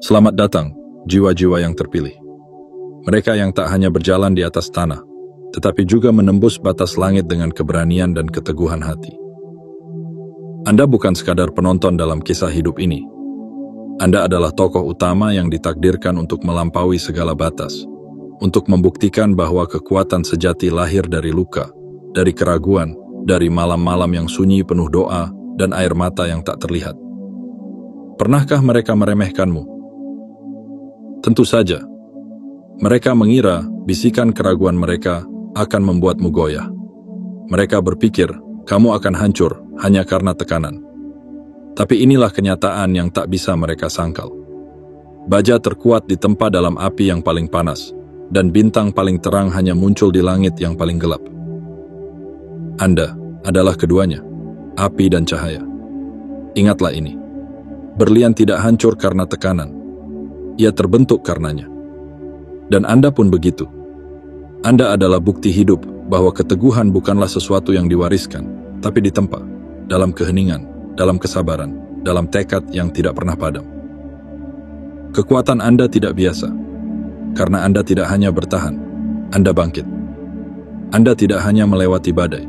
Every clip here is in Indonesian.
Selamat datang, jiwa-jiwa yang terpilih. Mereka yang tak hanya berjalan di atas tanah, tetapi juga menembus batas langit dengan keberanian dan keteguhan hati. Anda bukan sekadar penonton dalam kisah hidup ini. Anda adalah tokoh utama yang ditakdirkan untuk melampaui segala batas, untuk membuktikan bahwa kekuatan sejati lahir dari luka, dari keraguan, dari malam-malam yang sunyi penuh doa dan air mata yang tak terlihat. Pernahkah mereka meremehkanmu? Tentu saja. Mereka mengira bisikan keraguan mereka akan membuatmu goyah. Mereka berpikir kamu akan hancur hanya karena tekanan. Tapi inilah kenyataan yang tak bisa mereka sangkal. Baja terkuat ditempa dalam api yang paling panas, dan bintang paling terang hanya muncul di langit yang paling gelap. Anda adalah keduanya, api dan cahaya. Ingatlah ini. Berlian tidak hancur karena tekanan. Ia terbentuk karenanya. Dan Anda pun begitu. Anda adalah bukti hidup bahwa keteguhan bukanlah sesuatu yang diwariskan, tapi ditempa dalam keheningan, dalam kesabaran, dalam tekad yang tidak pernah padam. Kekuatan Anda tidak biasa, karena Anda tidak hanya bertahan, Anda bangkit. Anda tidak hanya melewati badai,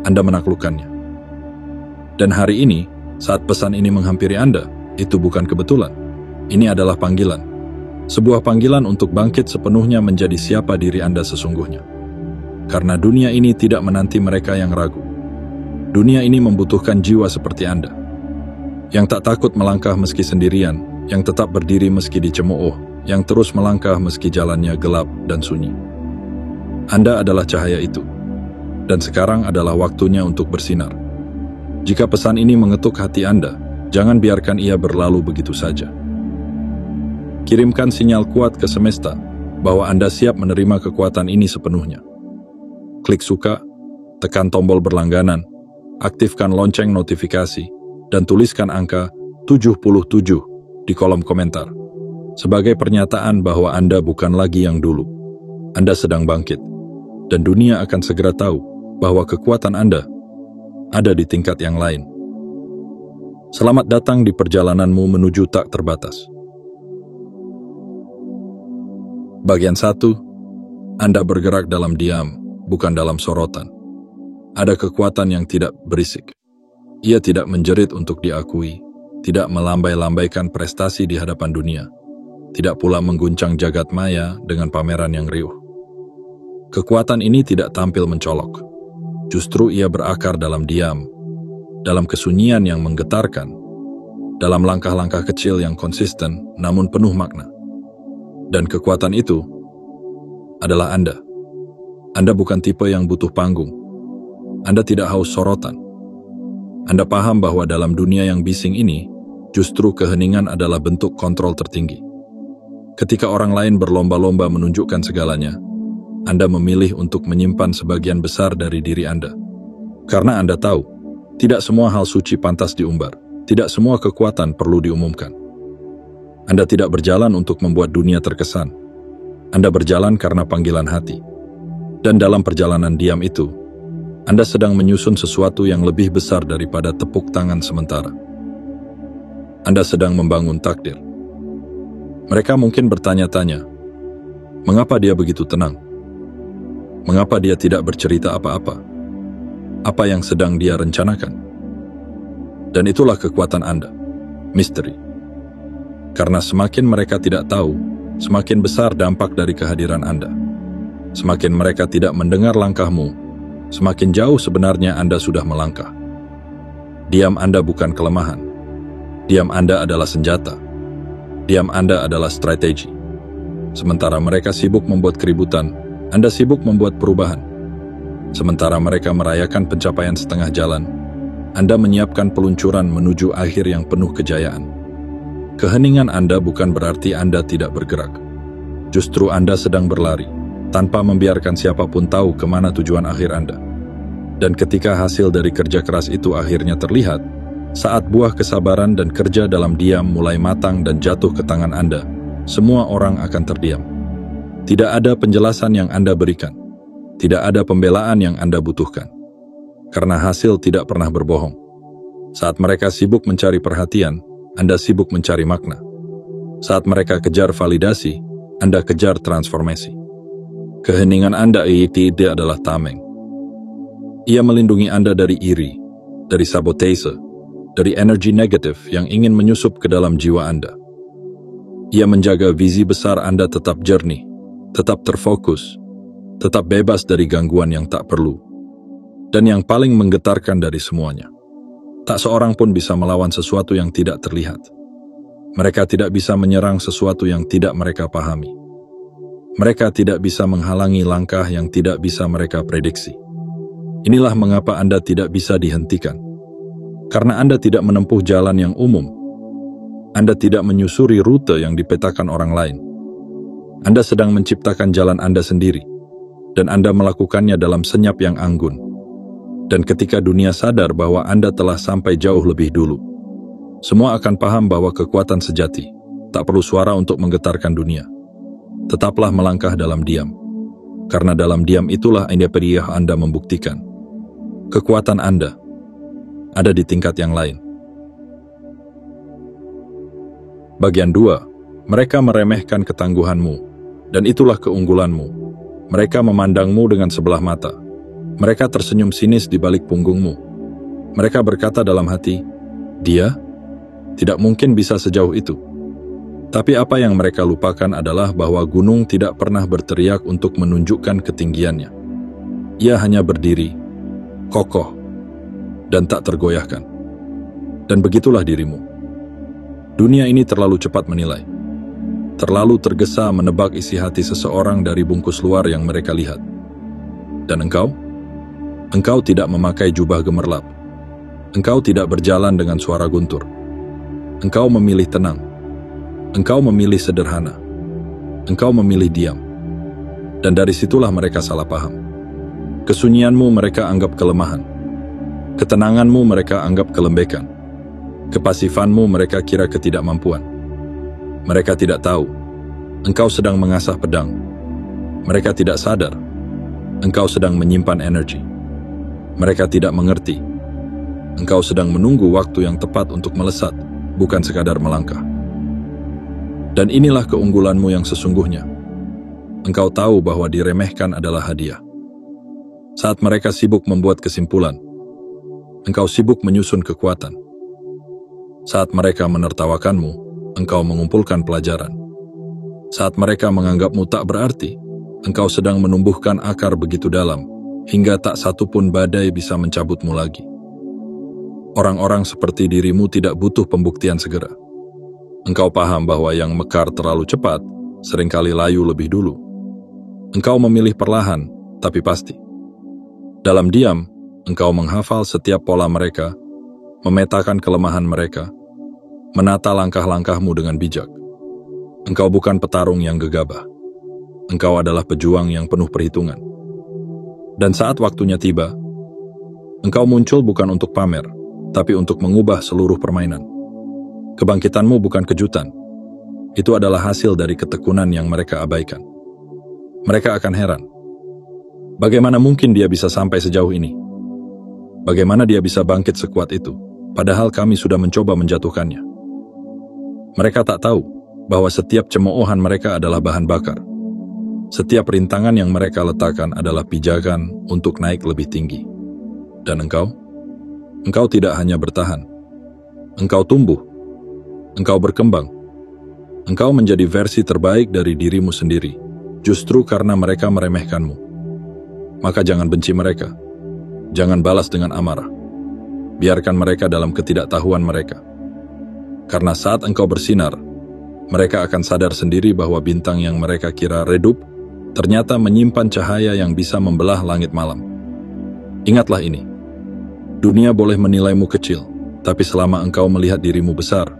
Anda menaklukkannya. Dan hari ini, saat pesan ini menghampiri Anda, itu bukan kebetulan. Ini adalah panggilan. Sebuah panggilan untuk bangkit sepenuhnya menjadi siapa diri Anda sesungguhnya. Karena dunia ini tidak menanti mereka yang ragu. Dunia ini membutuhkan jiwa seperti Anda. Yang tak takut melangkah meski sendirian, yang tetap berdiri meski dicemooh, yang terus melangkah meski jalannya gelap dan sunyi. Anda adalah cahaya itu. Dan sekarang adalah waktunya untuk bersinar. Jika pesan ini mengetuk hati Anda, jangan biarkan ia berlalu begitu saja. Kirimkan sinyal kuat ke semesta bahwa Anda siap menerima kekuatan ini sepenuhnya. Klik suka, tekan tombol berlangganan, aktifkan lonceng notifikasi, dan tuliskan angka 77 di kolom komentar. Sebagai pernyataan bahwa Anda bukan lagi yang dulu. Anda sedang bangkit, dan dunia akan segera tahu bahwa kekuatan Anda ada di tingkat yang lain. Selamat datang di perjalananmu menuju tak terbatas. Bagian 1, Anda bergerak dalam diam, bukan dalam sorotan. Ada kekuatan yang tidak berisik. Ia tidak menjerit untuk diakui, tidak melambai-lambaikan prestasi di hadapan dunia, tidak pula mengguncang jagat maya dengan pameran yang riuh. Kekuatan ini tidak tampil mencolok. Justru ia berakar dalam diam, dalam kesunyian yang menggetarkan, dalam langkah-langkah kecil yang konsisten namun penuh makna. Dan kekuatan itu adalah Anda. Anda bukan tipe yang butuh panggung. Anda tidak haus sorotan. Anda paham bahwa dalam dunia yang bising ini, justru keheningan adalah bentuk kontrol tertinggi. Ketika orang lain berlomba-lomba menunjukkan segalanya, Anda memilih untuk menyimpan sebagian besar dari diri Anda. Karena Anda tahu, tidak semua hal suci pantas diumbar. Tidak semua kekuatan perlu diumumkan. Anda tidak berjalan untuk membuat dunia terkesan. Anda berjalan karena panggilan hati. Dan dalam perjalanan diam itu, Anda sedang menyusun sesuatu yang lebih besar daripada tepuk tangan sementara. Anda sedang membangun takdir. Mereka mungkin bertanya-tanya, mengapa dia begitu tenang? Mengapa dia tidak bercerita apa-apa? Apa yang sedang dia rencanakan? Dan itulah kekuatan Anda, misteri. Karena semakin mereka tidak tahu, semakin besar dampak dari kehadiran Anda. Semakin mereka tidak mendengar langkahmu, semakin jauh sebenarnya Anda sudah melangkah. Diam Anda bukan kelemahan. Diam Anda adalah senjata. Diam Anda adalah strategi. Sementara mereka sibuk membuat keributan, Anda sibuk membuat perubahan. Sementara mereka merayakan pencapaian setengah jalan, Anda menyiapkan peluncuran menuju akhir yang penuh kejayaan. Keheningan Anda bukan berarti Anda tidak bergerak. Justru Anda sedang berlari, tanpa membiarkan siapapun tahu kemana tujuan akhir Anda. Dan ketika hasil dari kerja keras itu akhirnya terlihat, saat buah kesabaran dan kerja dalam diam mulai matang dan jatuh ke tangan Anda, semua orang akan terdiam. Tidak ada penjelasan yang Anda berikan. Tidak ada pembelaan yang Anda butuhkan. Karena hasil tidak pernah berbohong. Saat mereka sibuk mencari perhatian, Anda sibuk mencari makna. Saat mereka kejar validasi, Anda kejar transformasi. Keheningan Anda tidak adalah tameng. Ia melindungi Anda dari iri, dari sabotase, dari energi negatif yang ingin menyusup ke dalam jiwa Anda. Ia menjaga visi besar Anda tetap jernih, tetap terfokus, tetap bebas dari gangguan yang tak perlu. Dan yang paling menggetarkan dari semuanya, tak seorang pun bisa melawan sesuatu yang tidak terlihat. Mereka tidak bisa menyerang sesuatu yang tidak mereka pahami. Mereka tidak bisa menghalangi langkah yang tidak bisa mereka prediksi. Inilah mengapa Anda tidak bisa dihentikan. Karena Anda tidak menempuh jalan yang umum. Anda tidak menyusuri rute yang dipetakan orang lain. Anda sedang menciptakan jalan Anda sendiri, dan Anda melakukannya dalam senyap yang anggun. Dan ketika dunia sadar bahwa Anda telah sampai jauh lebih dulu, semua akan paham bahwa kekuatan sejati tak perlu suara untuk menggetarkan dunia. Tetaplah melangkah dalam diam, karena dalam diam itulah Anda membuktikan kekuatan Anda ada di tingkat yang lain. Bagian 2, mereka meremehkan ketangguhanmu, dan itulah keunggulanmu. Mereka memandangmu dengan sebelah mata. Mereka tersenyum sinis di balik punggungmu. Mereka berkata dalam hati, "Dia tidak mungkin bisa sejauh itu." Tapi apa yang mereka lupakan adalah bahwa gunung tidak pernah berteriak untuk menunjukkan ketinggiannya. Ia hanya berdiri, kokoh, dan tak tergoyahkan. Dan begitulah dirimu. Dunia ini terlalu cepat menilai. Terlalu tergesa menebak isi hati seseorang dari bungkus luar yang mereka lihat. Dan engkau? Engkau tidak memakai jubah gemerlap. Engkau tidak berjalan dengan suara guntur. Engkau memilih tenang. Engkau memilih sederhana. Engkau memilih diam. Dan dari situlah mereka salah paham. Kesunyianmu mereka anggap kelemahan. Ketenanganmu mereka anggap kelembekan. Kepasifanmu mereka kira ketidakmampuan. Mereka tidak tahu. Engkau sedang mengasah pedang. Mereka tidak sadar. Engkau sedang menyimpan energi. Mereka tidak mengerti. Engkau sedang menunggu waktu yang tepat untuk melesat, bukan sekadar melangkah. Dan inilah keunggulanmu yang sesungguhnya. Engkau tahu bahwa diremehkan adalah hadiah. Saat mereka sibuk membuat kesimpulan, engkau sibuk menyusun kekuatan. Saat mereka menertawakanmu, engkau mengumpulkan pelajaran. Saat mereka menganggapmu tak berarti, engkau sedang menumbuhkan akar begitu dalam, hingga tak satu pun badai bisa mencabutmu lagi. Orang-orang seperti dirimu tidak butuh pembuktian segera. Engkau paham bahwa yang mekar terlalu cepat, seringkali layu lebih dulu. Engkau memilih perlahan, tapi pasti. Dalam diam, engkau menghafal setiap pola mereka, memetakan kelemahan mereka, menata langkah-langkahmu dengan bijak. Engkau bukan petarung yang gegabah. Engkau adalah pejuang yang penuh perhitungan. Dan saat waktunya tiba, engkau muncul bukan untuk pamer, tapi untuk mengubah seluruh permainan. Kebangkitanmu bukan kejutan. Itu adalah hasil dari ketekunan yang mereka abaikan. Mereka akan heran. Bagaimana mungkin dia bisa sampai sejauh ini? Bagaimana dia bisa bangkit sekuat itu, padahal kami sudah mencoba menjatuhkannya? Mereka tak tahu bahwa setiap cemoohan mereka adalah bahan bakar. Setiap rintangan yang mereka letakkan adalah pijakan untuk naik lebih tinggi. Dan engkau? Engkau tidak hanya bertahan. Engkau tumbuh. Engkau berkembang. Engkau menjadi versi terbaik dari dirimu sendiri, justru karena mereka meremehkanmu. Maka jangan benci mereka. Jangan balas dengan amarah. Biarkan mereka dalam ketidaktahuan mereka. Karena saat engkau bersinar, mereka akan sadar sendiri bahwa bintang yang mereka kira redup, ternyata menyimpan cahaya yang bisa membelah langit malam. Ingatlah ini. Dunia boleh menilaimu kecil, tapi selama engkau melihat dirimu besar,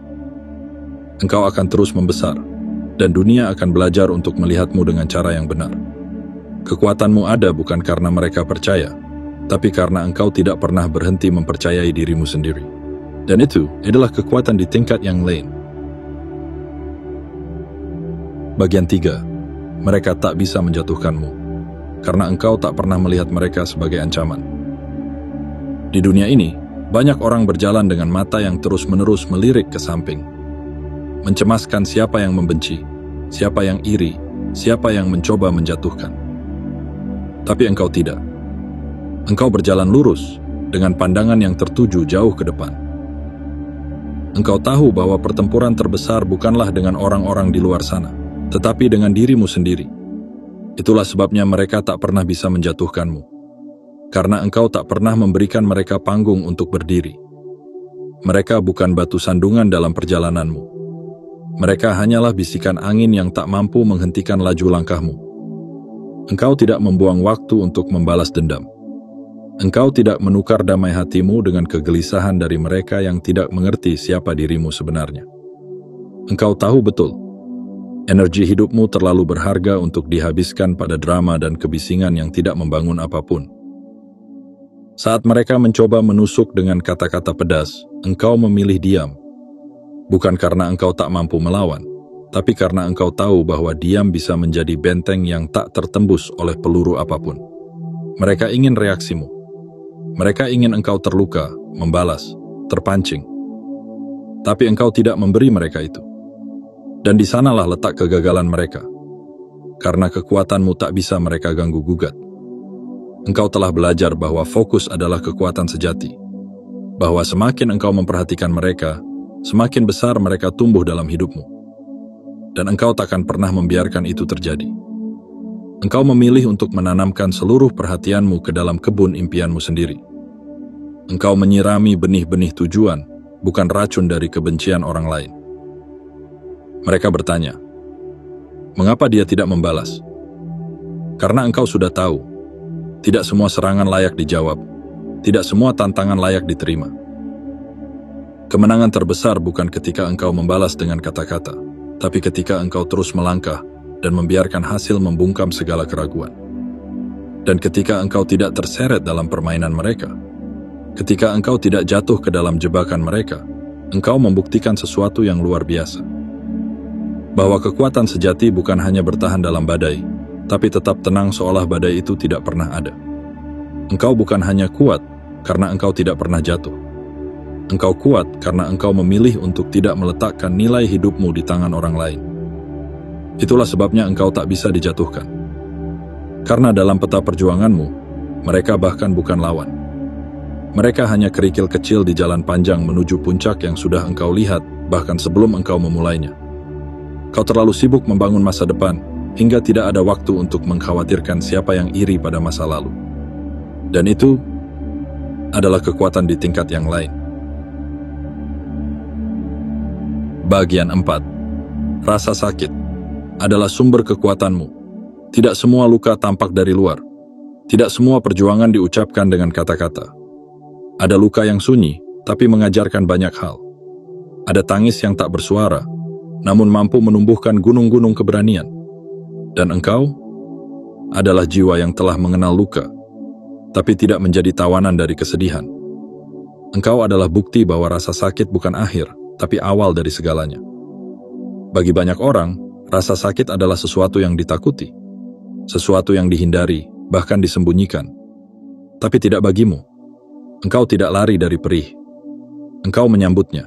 engkau akan terus membesar, dan dunia akan belajar untuk melihatmu dengan cara yang benar. Kekuatanmu ada bukan karena mereka percaya, tapi karena engkau tidak pernah berhenti mempercayai dirimu sendiri. Dan itu adalah kekuatan di tingkat yang lain. Bagian 3. Mereka tak bisa menjatuhkanmu, karena engkau tak pernah melihat mereka sebagai ancaman. Di dunia ini, banyak orang berjalan dengan mata yang terus-menerus melirik ke samping. mencemaskan siapa yang membenci, siapa yang iri, siapa yang mencoba menjatuhkan. Tapi engkau tidak. Engkau berjalan lurus, dengan pandangan yang tertuju jauh ke depan. Engkau tahu bahwa pertempuran terbesar bukanlah dengan orang-orang di luar sana, tetapi dengan dirimu sendiri. Itulah sebabnya mereka tak pernah bisa menjatuhkanmu, karena engkau tak pernah memberikan mereka panggung untuk berdiri. Mereka bukan batu sandungan dalam perjalananmu. Mereka hanyalah bisikan angin yang tak mampu menghentikan laju langkahmu. Engkau tidak membuang waktu untuk membalas dendam. Engkau tidak menukar damai hatimu dengan kegelisahan dari mereka yang tidak mengerti siapa dirimu sebenarnya. Engkau tahu betul, energi hidupmu terlalu berharga untuk dihabiskan pada drama dan kebisingan yang tidak membangun apapun. Saat mereka mencoba menusuk dengan kata-kata pedas, engkau memilih diam. Bukan karena engkau tak mampu melawan, tapi karena engkau tahu bahwa diam bisa menjadi benteng yang tak tertembus oleh peluru apapun. Mereka ingin reaksimu. Mereka ingin engkau terluka, membalas, terpancing. Tapi engkau tidak memberi mereka itu. Dan di sanalah letak kegagalan mereka. Karena kekuatanmu tak bisa mereka ganggu-gugat. Engkau telah belajar bahwa fokus adalah kekuatan sejati. Bahwa semakin engkau memperhatikan mereka, semakin besar mereka tumbuh dalam hidupmu. Dan engkau takkan pernah membiarkan itu terjadi. Engkau memilih untuk menanamkan seluruh perhatianmu ke dalam kebun impianmu sendiri. Engkau menyirami benih-benih tujuan, bukan racun dari kebencian orang lain. Mereka bertanya, mengapa dia tidak membalas? Karena engkau sudah tahu, tidak semua serangan layak dijawab, tidak semua tantangan layak diterima. Kemenangan terbesar bukan ketika engkau membalas dengan kata-kata, tapi ketika engkau terus melangkah dan membiarkan hasil membungkam segala keraguan. Dan ketika engkau tidak terseret dalam permainan mereka, ketika engkau tidak jatuh ke dalam jebakan mereka, engkau membuktikan sesuatu yang luar biasa. Bahwa kekuatan sejati bukan hanya bertahan dalam badai, tapi tetap tenang seolah badai itu tidak pernah ada. Engkau bukan hanya kuat karena engkau tidak pernah jatuh. Engkau kuat karena engkau memilih untuk tidak meletakkan nilai hidupmu di tangan orang lain. Itulah sebabnya engkau tak bisa dijatuhkan. Karena dalam peta perjuanganmu, mereka bahkan bukan lawan. Mereka hanya kerikil kecil di jalan panjang menuju puncak yang sudah engkau lihat bahkan sebelum engkau memulainya. Kau terlalu sibuk membangun masa depan, hingga tidak ada waktu untuk mengkhawatirkan siapa yang iri pada masa lalu. Dan itu adalah kekuatan di tingkat yang lain. Bagian 4. Rasa sakit adalah sumber kekuatanmu. Tidak semua luka tampak dari luar. Tidak semua perjuangan diucapkan dengan kata-kata. Ada luka yang sunyi, tapi mengajarkan banyak hal. Ada tangis yang tak bersuara, namun mampu menumbuhkan gunung-gunung keberanian. Dan engkau adalah jiwa yang telah mengenal luka, tapi tidak menjadi tawanan dari kesedihan. Engkau adalah bukti bahwa rasa sakit bukan akhir, tapi awal dari segalanya. Bagi banyak orang, rasa sakit adalah sesuatu yang ditakuti, sesuatu yang dihindari, bahkan disembunyikan. Tapi tidak bagimu. Engkau tidak lari dari perih. Engkau menyambutnya.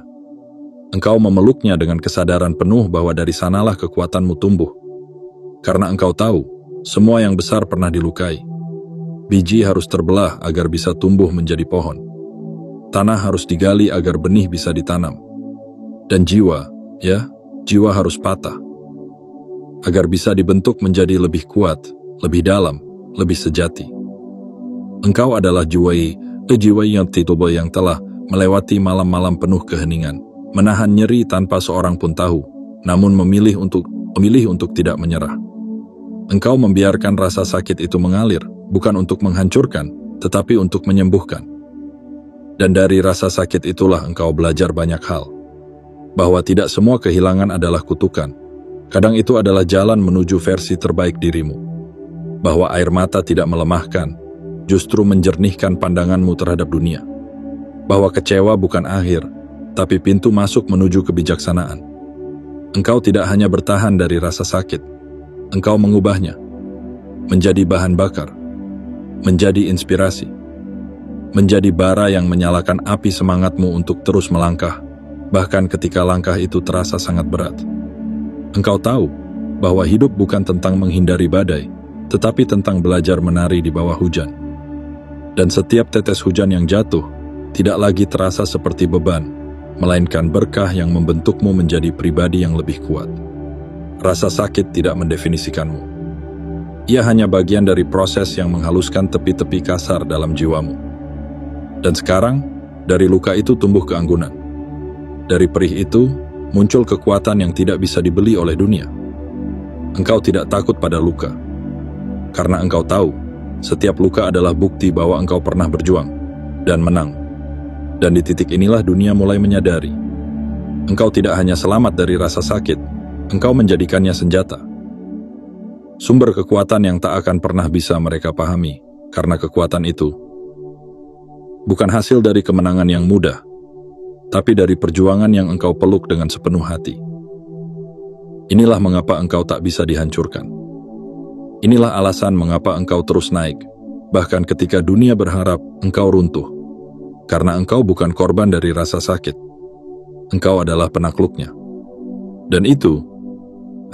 Engkau memeluknya dengan kesadaran penuh bahwa dari sanalah kekuatanmu tumbuh. Karena engkau tahu, semua yang besar pernah dilukai. Biji harus terbelah agar bisa tumbuh menjadi pohon. Tanah harus digali agar benih bisa ditanam. Dan jiwa, jiwa harus patah agar bisa dibentuk menjadi lebih kuat, lebih dalam, lebih sejati. Engkau adalah jiwa yang telah melewati malam-malam penuh keheningan, menahan nyeri tanpa seorang pun tahu, namun memilih untuk tidak menyerah. Engkau membiarkan rasa sakit itu mengalir, bukan untuk menghancurkan, tetapi untuk menyembuhkan. Dan dari rasa sakit itulah engkau belajar banyak hal. Bahwa tidak semua kehilangan adalah kutukan. Kadang itu adalah jalan menuju versi terbaik dirimu. Bahwa air mata tidak melemahkan, justru menjernihkan pandanganmu terhadap dunia. Bahwa kecewa bukan akhir, tapi pintu masuk menuju kebijaksanaan. Engkau tidak hanya bertahan dari rasa sakit, engkau mengubahnya menjadi bahan bakar, menjadi inspirasi, menjadi bara yang menyalakan api semangatmu untuk terus melangkah, bahkan ketika langkah itu terasa sangat berat. Engkau tahu bahwa hidup bukan tentang menghindari badai, tetapi tentang belajar menari di bawah hujan. Dan setiap tetes hujan yang jatuh tidak lagi terasa seperti beban, melainkan berkah yang membentukmu menjadi pribadi yang lebih kuat. Rasa sakit tidak mendefinisikanmu. Ia hanya bagian dari proses yang menghaluskan tepi-tepi kasar dalam jiwamu. Dan sekarang, dari luka itu tumbuh keanggunan. Dari perih itu, muncul kekuatan yang tidak bisa dibeli oleh dunia. Engkau tidak takut pada luka, karena engkau tahu, setiap luka adalah bukti bahwa engkau pernah berjuang dan menang. Dan di titik inilah dunia mulai menyadari. Engkau tidak hanya selamat dari rasa sakit, engkau menjadikannya senjata. Sumber kekuatan yang tak akan pernah bisa mereka pahami, karena kekuatan itu bukan hasil dari kemenangan yang mudah, tapi dari perjuangan yang engkau peluk dengan sepenuh hati. Inilah mengapa engkau tak bisa dihancurkan. Inilah alasan mengapa engkau terus naik, bahkan ketika dunia berharap engkau runtuh. Karena engkau bukan korban dari rasa sakit. Engkau adalah penakluknya. Dan itu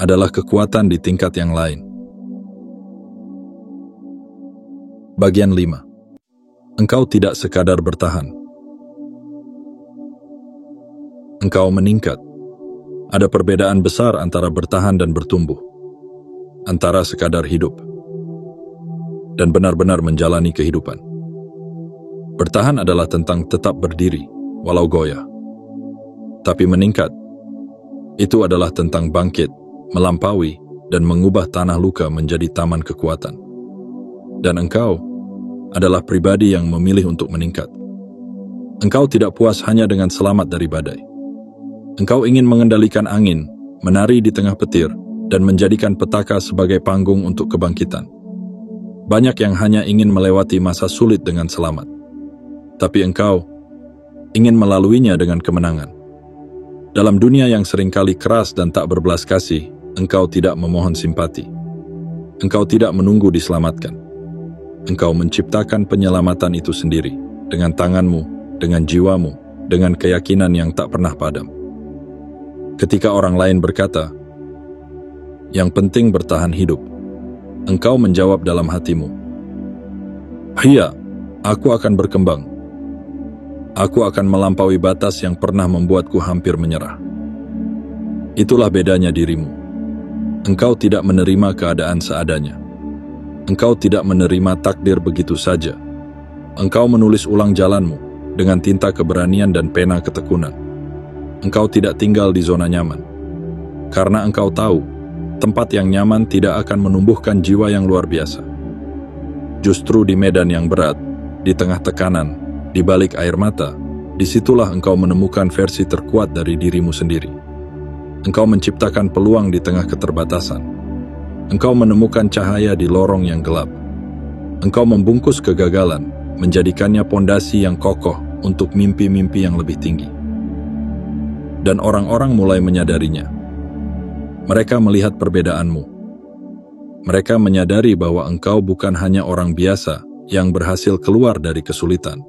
adalah kekuatan di tingkat yang lain. Bagian 5. Engkau tidak sekadar bertahan. Engkau meningkat. Ada perbedaan besar antara bertahan dan bertumbuh. Antara sekadar hidup dan benar-benar menjalani kehidupan. Bertahan adalah tentang tetap berdiri, walau goyah. Tapi meningkat, itu adalah tentang bangkit, melampaui, dan mengubah tanah luka menjadi taman kekuatan. Dan engkau adalah pribadi yang memilih untuk meningkat. Engkau tidak puas hanya dengan selamat dari badai. Engkau ingin mengendalikan angin, menari di tengah petir, dan menjadikan petaka sebagai panggung untuk kebangkitan. Banyak yang hanya ingin melewati masa sulit dengan selamat. Tapi engkau ingin melaluinya dengan kemenangan. Dalam dunia yang seringkali keras dan tak berbelas kasih, engkau tidak memohon simpati. Engkau tidak menunggu diselamatkan. Engkau menciptakan penyelamatan itu sendiri, dengan tanganmu, dengan jiwamu, dengan keyakinan yang tak pernah padam. Ketika orang lain berkata, "Yang penting bertahan hidup," engkau menjawab dalam hatimu, "Iya, aku akan berkembang. Aku akan melampaui batas yang pernah membuatku hampir menyerah." Itulah bedanya dirimu. Engkau tidak menerima keadaan seadanya. Engkau tidak menerima takdir begitu saja. Engkau menulis ulang jalanmu dengan tinta keberanian dan pena ketekunan. Engkau tidak tinggal di zona nyaman. Karena engkau tahu, tempat yang nyaman tidak akan menumbuhkan jiwa yang luar biasa. Justru di medan yang berat, di tengah tekanan, di balik air mata, disitulah engkau menemukan versi terkuat dari dirimu sendiri. Engkau menciptakan peluang di tengah keterbatasan. Engkau menemukan cahaya di lorong yang gelap. Engkau membungkus kegagalan, menjadikannya pondasi yang kokoh untuk mimpi-mimpi yang lebih tinggi. Dan orang-orang mulai menyadarinya. Mereka melihat perbedaanmu. Mereka menyadari bahwa engkau bukan hanya orang biasa yang berhasil keluar dari kesulitan.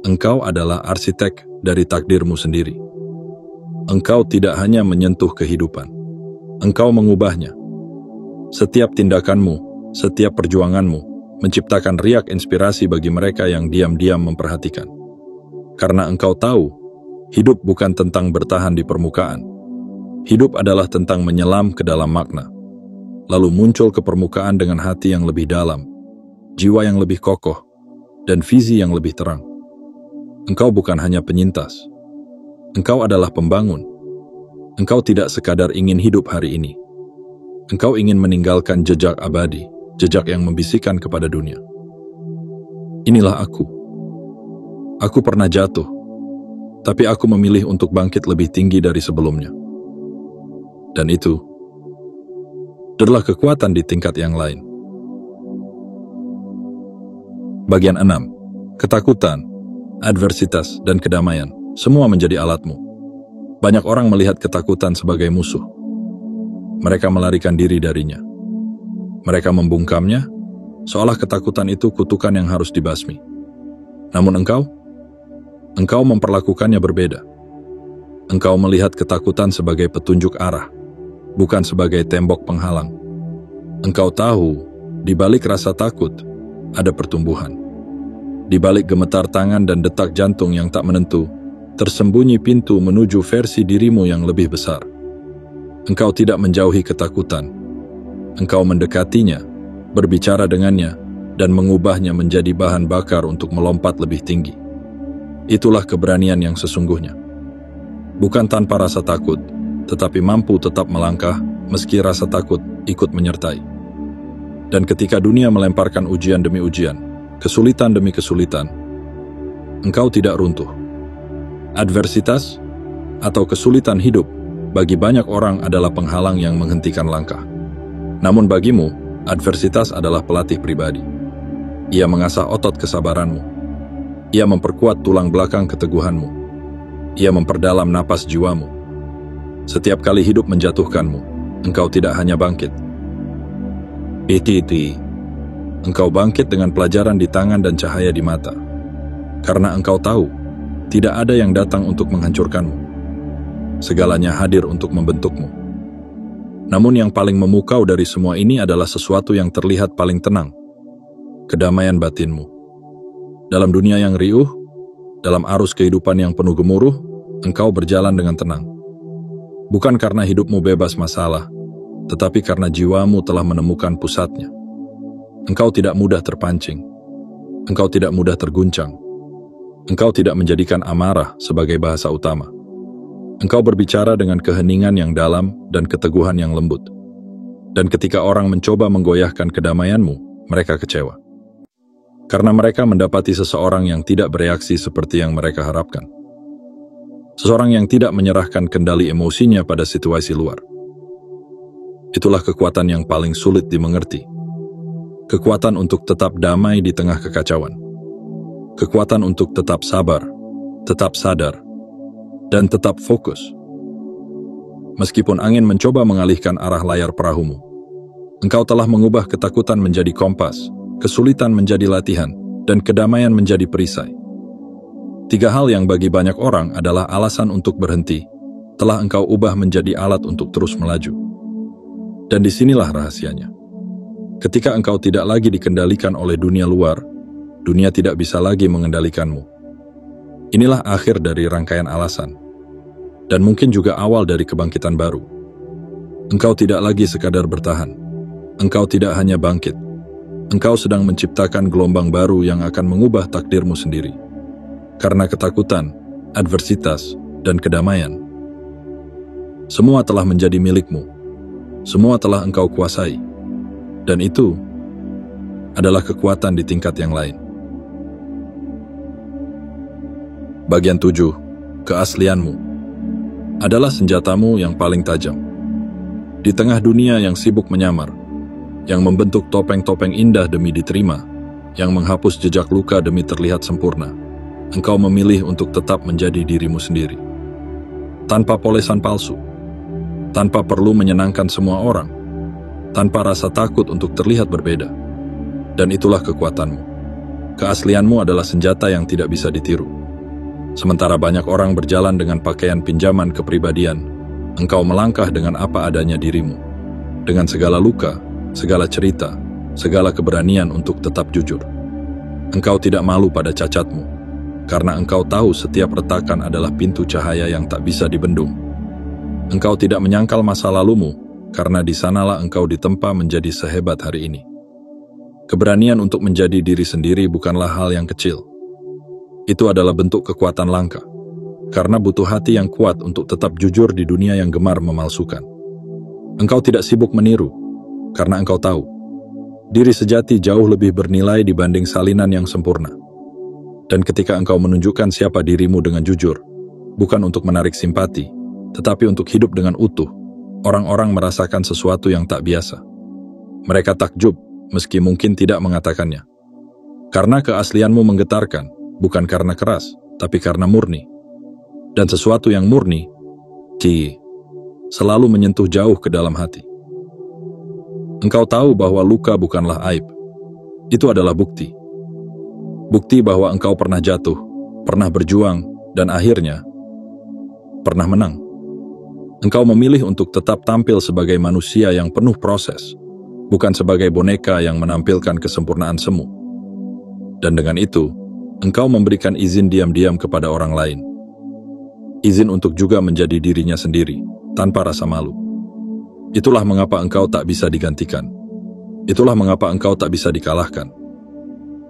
Engkau adalah arsitek dari takdirmu sendiri. Engkau tidak hanya menyentuh kehidupan. Engkau mengubahnya. Setiap tindakanmu, setiap perjuanganmu, menciptakan riak inspirasi bagi mereka yang diam-diam memperhatikan. Karena engkau tahu, hidup bukan tentang bertahan di permukaan. Hidup adalah tentang menyelam ke dalam makna, lalu muncul ke permukaan dengan hati yang lebih dalam, jiwa yang lebih kokoh, dan visi yang lebih terang. Engkau bukan hanya penyintas. Engkau adalah pembangun. Engkau tidak sekadar ingin hidup hari ini. Engkau ingin meninggalkan jejak abadi, jejak yang membisikkan kepada dunia. Inilah aku. Aku pernah jatuh, tapi aku memilih untuk bangkit lebih tinggi dari sebelumnya. Dan itu adalah kekuatan di tingkat yang lain. Bagian 6. Ketakutan, adversitas, dan kedamaian, semua menjadi alatmu. Banyak orang melihat ketakutan sebagai musuh. Mereka melarikan diri darinya. Mereka membungkamnya, seolah ketakutan itu kutukan yang harus dibasmi. Namun engkau memperlakukannya berbeda. Engkau melihat ketakutan sebagai petunjuk arah, bukan sebagai tembok penghalang. Engkau tahu, di balik rasa takut, ada pertumbuhan. Di balik gemetar tangan dan detak jantung yang tak menentu, tersembunyi pintu menuju versi dirimu yang lebih besar. Engkau tidak menjauhi ketakutan. Engkau mendekatinya, berbicara dengannya, dan mengubahnya menjadi bahan bakar untuk melompat lebih tinggi. Itulah keberanian yang sesungguhnya. Bukan tanpa rasa takut, tetapi mampu tetap melangkah meski rasa takut ikut menyertai. Dan ketika dunia melemparkan ujian demi ujian, kesulitan demi kesulitan, engkau tidak runtuh. Adversitas atau kesulitan hidup bagi banyak orang adalah penghalang yang menghentikan langkah. Namun bagimu, adversitas adalah pelatih pribadi. Ia mengasah otot kesabaranmu. Ia memperkuat tulang belakang keteguhanmu. Ia memperdalam napas jiwamu. Setiap kali hidup menjatuhkanmu, engkau tidak hanya bangkit. Engkau bangkit dengan pelajaran di tangan dan cahaya di mata. Karena engkau tahu, tidak ada yang datang untuk menghancurkanmu. Segalanya hadir untuk membentukmu. Namun yang paling memukau dari semua ini adalah sesuatu yang terlihat paling tenang. Kedamaian batinmu. Dalam dunia yang riuh, dalam arus kehidupan yang penuh gemuruh, engkau berjalan dengan tenang. Bukan karena hidupmu bebas masalah, tetapi karena jiwamu telah menemukan pusatnya. Engkau tidak mudah terpancing. Engkau tidak mudah terguncang. Engkau tidak menjadikan amarah sebagai bahasa utama. Engkau berbicara dengan keheningan yang dalam dan keteguhan yang lembut. Dan ketika orang mencoba menggoyahkan kedamaianmu, mereka kecewa. Karena mereka mendapati seseorang yang tidak bereaksi seperti yang mereka harapkan. Seseorang yang tidak menyerahkan kendali emosinya pada situasi luar. Itulah kekuatan yang paling sulit dimengerti. Kekuatan untuk tetap damai di tengah kekacauan. Kekuatan untuk tetap sabar, tetap sadar, dan tetap fokus. Meskipun angin mencoba mengalihkan arah layar perahumu, engkau telah mengubah ketakutan menjadi kompas, kesulitan menjadi latihan, dan kedamaian menjadi perisai. 3 hal yang bagi banyak orang adalah alasan untuk berhenti, telah engkau ubah menjadi alat untuk terus melaju. Dan disinilah rahasianya. Ketika engkau tidak lagi dikendalikan oleh dunia luar, dunia tidak bisa lagi mengendalikanmu. Inilah akhir dari rangkaian alasan, dan mungkin juga awal dari kebangkitan baru. Engkau tidak lagi sekadar bertahan. Engkau tidak hanya bangkit. Engkau sedang menciptakan gelombang baru yang akan mengubah takdirmu sendiri. Karena ketakutan, adversitas, dan kedamaian, semua telah menjadi milikmu. Semua telah engkau kuasai. Dan itu adalah kekuatan di tingkat yang lain. Bagian 7. Keaslianmu adalah senjatamu yang paling tajam. Di tengah dunia yang sibuk menyamar, yang membentuk topeng-topeng indah demi diterima, yang menghapus jejak luka demi terlihat sempurna, engkau memilih untuk tetap menjadi dirimu sendiri. Tanpa polesan palsu, tanpa perlu menyenangkan semua orang, tanpa rasa takut untuk terlihat berbeda. Dan itulah kekuatanmu. Keaslianmu adalah senjata yang tidak bisa ditiru. Sementara banyak orang berjalan dengan pakaian pinjaman kepribadian, engkau melangkah dengan apa adanya dirimu, dengan segala luka, segala cerita, segala keberanian untuk tetap jujur. Engkau tidak malu pada cacatmu, karena engkau tahu setiap retakan adalah pintu cahaya yang tak bisa dibendung. Engkau tidak menyangkal masa lalumu, karena di sanalah engkau ditempa menjadi sehebat hari ini. Keberanian untuk menjadi diri sendiri bukanlah hal yang kecil. Itu adalah bentuk kekuatan langka, karena butuh hati yang kuat untuk tetap jujur di dunia yang gemar memalsukan. Engkau tidak sibuk meniru, karena engkau tahu, diri sejati jauh lebih bernilai dibanding salinan yang sempurna. Dan ketika engkau menunjukkan siapa dirimu dengan jujur, bukan untuk menarik simpati, tetapi untuk hidup dengan utuh, orang-orang merasakan sesuatu yang tak biasa. Mereka takjub, meski mungkin tidak mengatakannya. Karena keaslianmu menggetarkan, bukan karena keras, tapi karena murni. Dan sesuatu yang murni, selalu menyentuh jauh ke dalam hati. Engkau tahu bahwa luka bukanlah aib. Itu adalah bukti. Bukti bahwa engkau pernah jatuh, pernah berjuang, dan akhirnya pernah menang. Engkau memilih untuk tetap tampil sebagai manusia yang penuh proses, bukan sebagai boneka yang menampilkan kesempurnaan semu. Dan dengan itu, engkau memberikan izin diam-diam kepada orang lain. Izin untuk juga menjadi dirinya sendiri, tanpa rasa malu. Itulah mengapa engkau tak bisa digantikan. Itulah mengapa engkau tak bisa dikalahkan.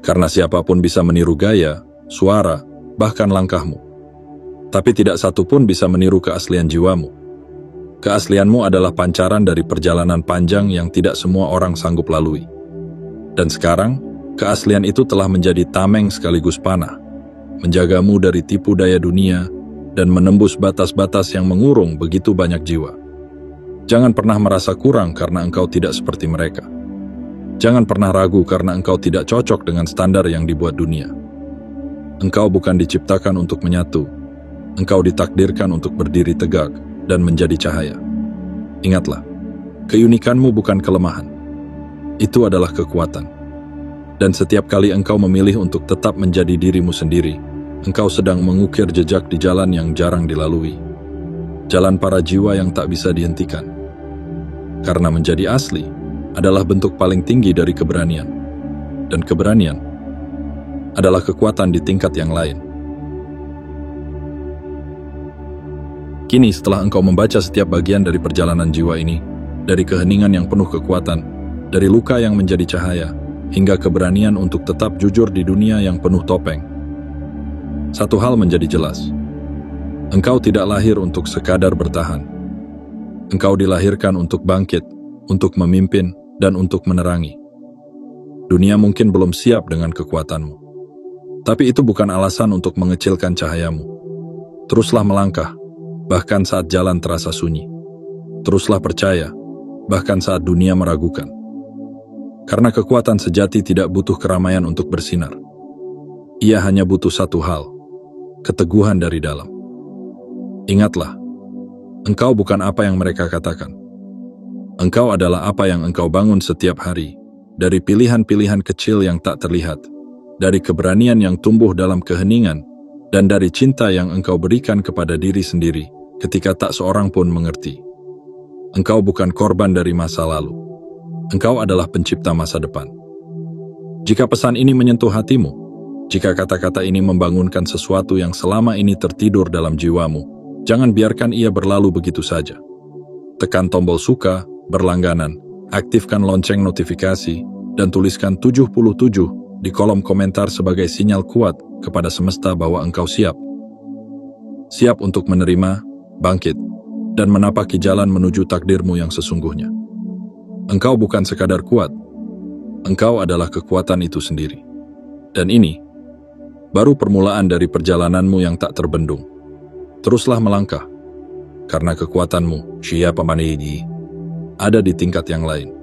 Karena siapapun bisa meniru gaya, suara, bahkan langkahmu. Tapi tidak satu pun bisa meniru keaslian jiwamu. Keaslianmu adalah pancaran dari perjalanan panjang yang tidak semua orang sanggup lalui. Dan sekarang, keaslian itu telah menjadi tameng sekaligus panah, menjagamu dari tipu daya dunia dan menembus batas-batas yang mengurung begitu banyak jiwa. Jangan pernah merasa kurang karena engkau tidak seperti mereka. Jangan pernah ragu karena engkau tidak cocok dengan standar yang dibuat dunia. Engkau bukan diciptakan untuk menyatu. Engkau ditakdirkan untuk berdiri tegak dan menjadi cahaya. Ingatlah, keunikanmu bukan kelemahan. Itu adalah kekuatan. Dan setiap kali engkau memilih untuk tetap menjadi dirimu sendiri, engkau sedang mengukir jejak di jalan yang jarang dilalui. Jalan para jiwa yang tak bisa dihentikan. Karena menjadi asli adalah bentuk paling tinggi dari keberanian. Dan keberanian adalah kekuatan di tingkat yang lain. Kini setelah engkau membaca setiap bagian dari perjalanan jiwa ini, dari keheningan yang penuh kekuatan, dari luka yang menjadi cahaya, hingga keberanian untuk tetap jujur di dunia yang penuh topeng. Satu hal menjadi jelas. Engkau tidak lahir untuk sekadar bertahan. Engkau dilahirkan untuk bangkit, untuk memimpin, dan untuk menerangi. Dunia mungkin belum siap dengan kekuatanmu. Tapi itu bukan alasan untuk mengecilkan cahayamu. Teruslah melangkah, bahkan saat jalan terasa sunyi. Teruslah percaya, bahkan saat dunia meragukan. Karena kekuatan sejati tidak butuh keramaian untuk bersinar. Ia hanya butuh satu hal, keteguhan dari dalam. Ingatlah, engkau bukan apa yang mereka katakan. Engkau adalah apa yang engkau bangun setiap hari, dari pilihan-pilihan kecil yang tak terlihat, dari keberanian yang tumbuh dalam keheningan, dan dari cinta yang engkau berikan kepada diri sendiri, ketika tak seorang pun mengerti. Engkau bukan korban dari masa lalu. Engkau adalah pencipta masa depan. Jika pesan ini menyentuh hatimu, jika kata-kata ini membangunkan sesuatu yang selama ini tertidur dalam jiwamu, jangan biarkan ia berlalu begitu saja. Tekan tombol suka, berlangganan, aktifkan lonceng notifikasi, dan tuliskan 77 di kolom komentar sebagai sinyal kuat kepada semesta bahwa engkau siap. Siap untuk menerima, bangkit, dan menapaki jalan menuju takdirmu yang sesungguhnya. Engkau bukan sekadar kuat, engkau adalah kekuatan itu sendiri. Dan ini baru permulaan dari perjalananmu yang tak terbendung. Teruslah melangkah, karena kekuatanmu, siapa manigi, ada di tingkat yang lain.